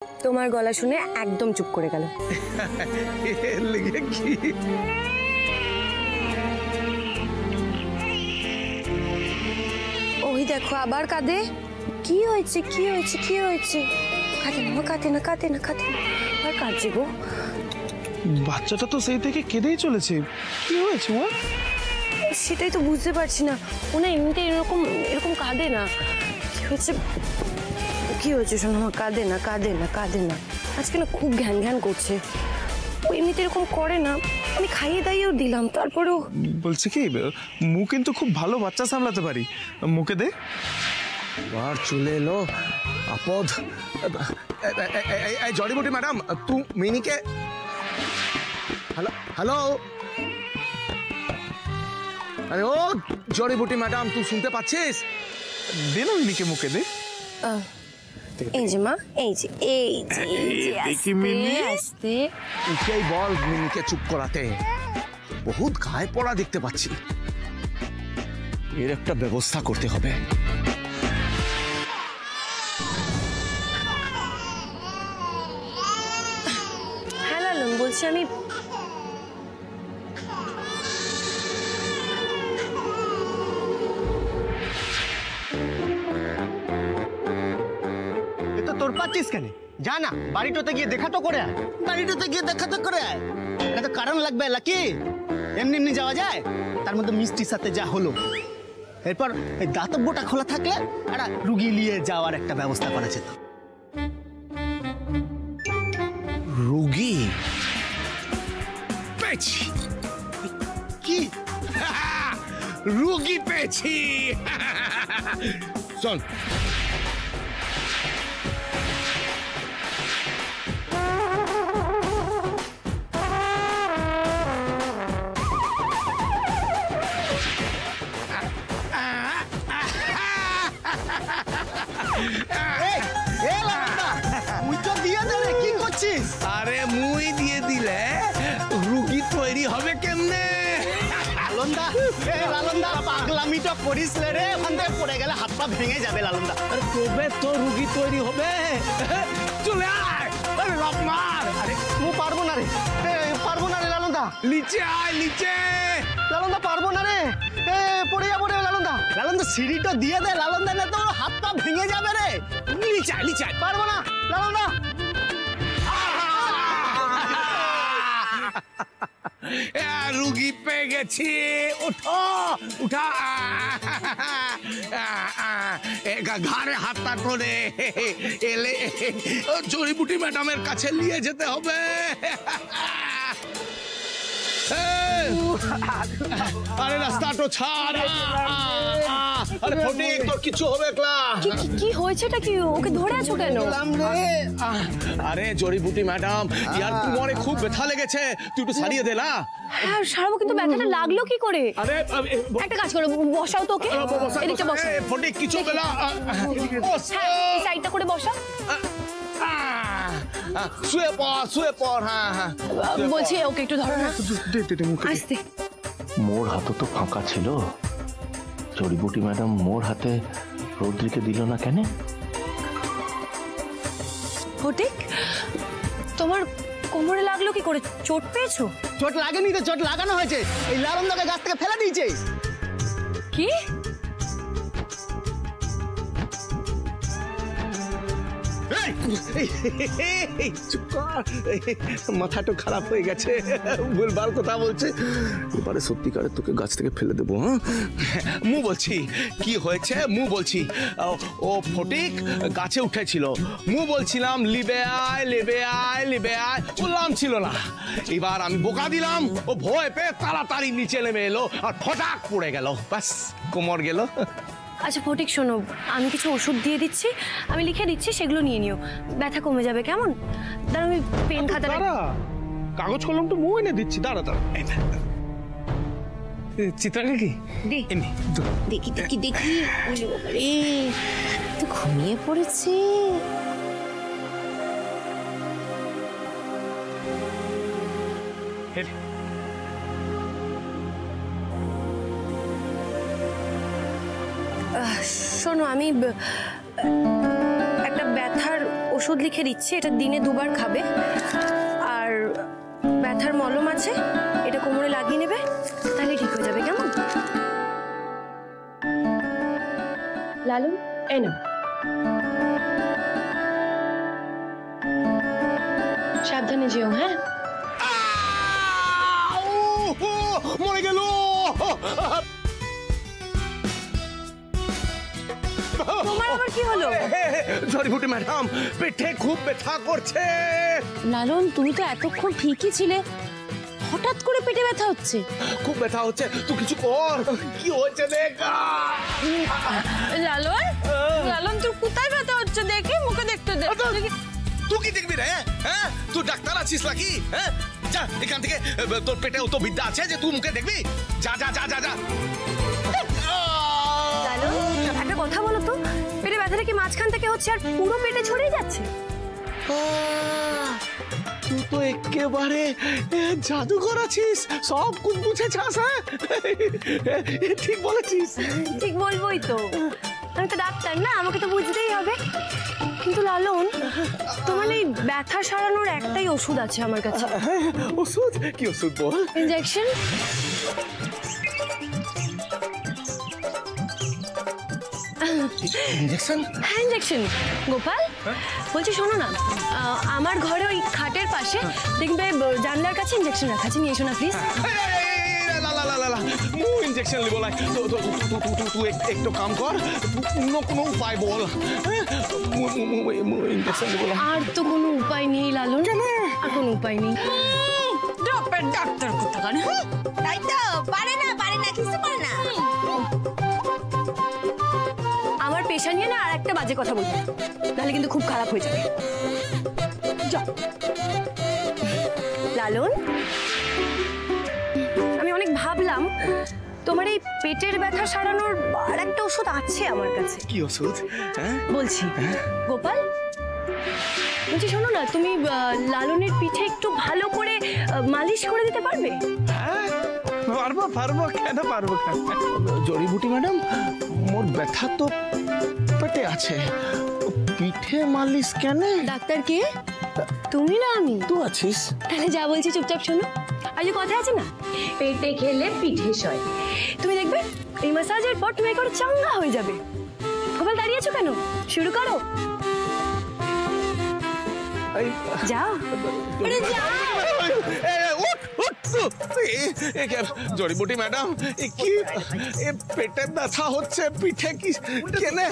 তোমার গলা শুনে একদম চুপ করে গেল। ওই দেখো আবার কাঁদে। কি হয়েছে কি হয়েছে কি হয়েছে? কাঁদে না কাঁদে না কাঁদে না কাঁদে না, আর কাঁদছে গো। বাচ্চাটা তো সেই থেকে কেঁদেই চলেছে, কি হয়েছে ওর? সেটাই তো বুঝতে পারছি না, ও না এমনিতে এরকম এরকম কাঁদে না। কি হয়েছে কি হয়েছে শোনো, কাঁদে না কাঁদে না কাঁদে না, আজকে না খুব ঘ্যান ঘ্যান করছে। ও এমনিতে এরকম করে না, আমি খাইয়ে দাইয়েও দিলাম তারপরেও। বলছে কি মু কিন্তু খুব ভালো বাচ্চা সামলাতে পারি, মুখে দে। আর চলে এলো আপদ। জড়িবুটি ম্যাডাম, তুই মিনিকে হ্যালো হ্যালো আরে ও জড়িবুটি ম্যাডাম, তুই শুনতে পাচ্ছিস? দে না মিনিকে মুখে দে। এই যে মা, এই যে এই যে দেখি মিনি। আস্তে তুই বল মিনিকে চুপ করাতে, বহুত গায়ে পড়া দেখতে পাচ্ছি, এর একটা ব্যবস্থা করতে হবে। হ্যাঁ লালন বলছি আমি। তোর পাচ্ছিস কেন? যা না বাড়িটাতে গিয়ে দেখা তো করে আয়। বাড়িটাতে গিয়ে দেখা তো করে আয়, এটা তো কারণ লাগবে নাকি? এমনি এমনি যাওয়া যায়? তার মধ্যে মিষ্টির সাথে যা হলো, এরপর এই দাতব্যটা খোলা থাকলে একটা রুগী নিয়ে যাওয়ার একটা ব্যবস্থা করা যেত। রুগী পেয়েছি। কি রুগী পেয়েছি? শোন, আরে মুই দিয়ে দিলে রুগী তৈরি হবে কেমনে? লালনদা, লালনদা পাগলামিটা করিস রে, ওখান থেকে পড়ে গেলে হাত পা ভেঙে যাবে লালনদা। আরে তবে তো রুগী তৈরি হবে, চলে আয়। আরে লাফ মার। আরে মু পারবো না রে, পারবো না রে লালনদা। নিচে আয় নিচে। লালনদা পারবো না রে, পড়ে যাবো রে লালনদা। লালনদা সিঁড়িটা দিয়ে দে লালনদা, না তো হাত পা ভেঙে যাবে রে। নিচে আয় নিচে আয়। পারবো না লালনদা। রুগী পেয়ে গেছি, উঠো উঠা। ঘাড়ে হাতটা ধরে এলে জড়িবুটি ম্যাডামের কাছে নিয়ে যেতে হবে। আরে রাস্তাটা ছাড়। আরে ফটিক, তোর কিছু হবে একলা? কি হয়েছেটা কি? ওকে ধরে আছো কেন? আরে জড়িবুটি ম্যাডাম, ইয়ার কোমরে খুব ব্যথা লেগেছে, তুই একটু সারিয়ে দে না। হ্যাঁ সারাবো, কিন্তু ব্যথাটা লাগলো কি করে? আরে একটা কাজ করো, বসাও তো ওকে, এদিকটা বসো। ফটিক কিছু হবে না, এই সাইডটা করে বসা। শুয়ে পড় শুয়ে পড়। হ্যাঁ হ্যাঁ বলছি ওকে একটু ধরো না, আস্তে। মোর হাতে তো ফাঁকা ছিল, জড়িবুটি ম্যাডাম মোর হাতে রৌদ্রিকে দিল না কেন? ফটিক, তোমার কোমরে লাগলো কি করে? চোট পেয়েছো? চোট লাগেনি তো, চোট লাগানো হয়েছে। এই লালনদাকে গাছ থেকে ফেলে দিয়েছে। কি? মাথাটা খারাপ হয়ে গেছে, ভুলবার কথা বলছে। এবারে সত্যিকারে তোকে গাছ থেকে ফেলে দেবো। মু বলছি কি হয়েছে, মু বলছি ও ফটিক গাছে উঠেছিল, মু বলছিলাম লিবে আয় লিবে আয় লিবে আয়, বললাম ছিল না। এবার আমি বোকা দিলাম, ও ভয় পেয়ে তাড়াতাড়ি নিচে নেমে এলো আর ফটাক পড়ে গেল, ব্যাস কোমর গেল। আচ্ছা ফটিক শোনো, আমি কিছু ওষুধ দিয়ে দিচ্ছি, আমি লিখে দিচ্ছি, সেগুলো নিয়ে নিও, ব্যথা কমে যাবে। কেমন? দাঁড়া আমি পেন খাতা, কাগজ কলম তো মু এনে দিচ্ছি, দাঁড়া দাঁড়া। চিত্রাঙ্গা কি দেখি দেখি দেখি। তো ঘুমিয়ে পড়েছি। শোনো, আমি একটা ব্যথার ওষুধ লিখে দিচ্ছি, এটা দিনে 2 বার খাবে। আর ব্যথার মলম আছে, এটা কোমরে লাগিয়ে নেবে, তাহলে ঠিক হয়ে যাবে। কেমন লালু? এই না, সাবধানে যেও। হ্যাঁ, মরে গেল। তোমার আবার কি হলো? জড়িবুটি ম্যাডাম, পেটে খুব ব্যথা করছে। লালন, তুমি তো এতক্ষণ ঠিকই ছিলে, হঠাৎ করে পেটে ব্যথা হচ্ছে। খুব ব্যথা হচ্ছে, তুই কিছু কর। কি হয়েছে দেখ। লালন, লালন তোর কোথায় ব্যথা হচ্ছে দেখি, মুখে দেখতে দে। তুই কি দেখবি রে? হ্যাঁ, তুই ডাক্তার আছিস নাকি? হ্যাঁ, যা এখান থেকে। তোর পেটে অত বিদ্যা আছে যে তুই মুখে দেখবি? যা যা যা যা যা। লালু, একটা কথা বলো তো, পেটে ব্যথাটা কি মাঝখান থেকে হচ্ছে আর পুরো পেটে ছড়িয়ে যাচ্ছে? তুই তো একেবারে জাদুঘর আছিস, সব কুছ বুঝে ছাস। হ্যাঁ, ঠিক বলেছিস। ঠিক বলবোই তো, আমি তো ডাক্তার না, আমাকে তো বুঝতেই হবে। কিন্তু লালন, তোমার এই ব্যথা সারানোর একটাই ওষুধ আছে আমার কাছে। ওষুধ? কি ওষুধ বল? ইনজেকশন। ইনজেকশন? হ্যাঁ, ইনজেকশন। গোপাল, বলছি শোনো না, আমার ঘরে ওই খাটের পাশে দেখবে জানলার কাছে ইনজেকশন রাখা আছে, নিয়ে এসো না প্লিজ। মু ইনজেকশন লিব লাই। তুই একটু কাম কর, অন্য কোনো উপায় বল। ইনজেকশন লিব লাই। আর তো কোনো উপায় নেই লালন, আর কোনো উপায় নেই। ড্রপের ডাক্তার কোথাকার, তাই তো পারে না কিছু পারে না। আমার পেশা নিয়ে না আর একটা বাজে কথা বলবো, তাহলে কিন্তু খুব খারাপ হয়ে যাবে। যাও লালন, আমি অনেক ভাবলাম তোমার এই পেটের ব্যথা সারানোর আর একটা ওষুধ আছে আমার কাছে। কি ওষুধ? হ্যাঁ, বলছি। গোপাল, বলছি শোনো না, তুমি লালনের পিঠে একটু ভালো করে মালিশ করে দিতে পারবে? পারবো পারবো, কেন পারবো কেন? জড়িবুটি ম্যাডাম, মোর ব্যথা তো পেটে আছে, পিঠে মালিশ কেন? ডাক্তার কে? তুমি না আমি? তুই আছিস। তাহলে যা বলছি চুপচাপ শোনো। আর যে কথা আছে না, পেটে খেলে পিঠে সয়, তুমি দেখবে এই ম্যাসাজের পর তুমি একেবারে চাঙ্গা হয়ে যাবে। গোপাল, দাঁড়িয়েছো কেন? শুরু করো। যাও। জড়িবুটি ম্যাডাম, কি পেটে ব্যথা হচ্ছে, পিঠে কি কেনে?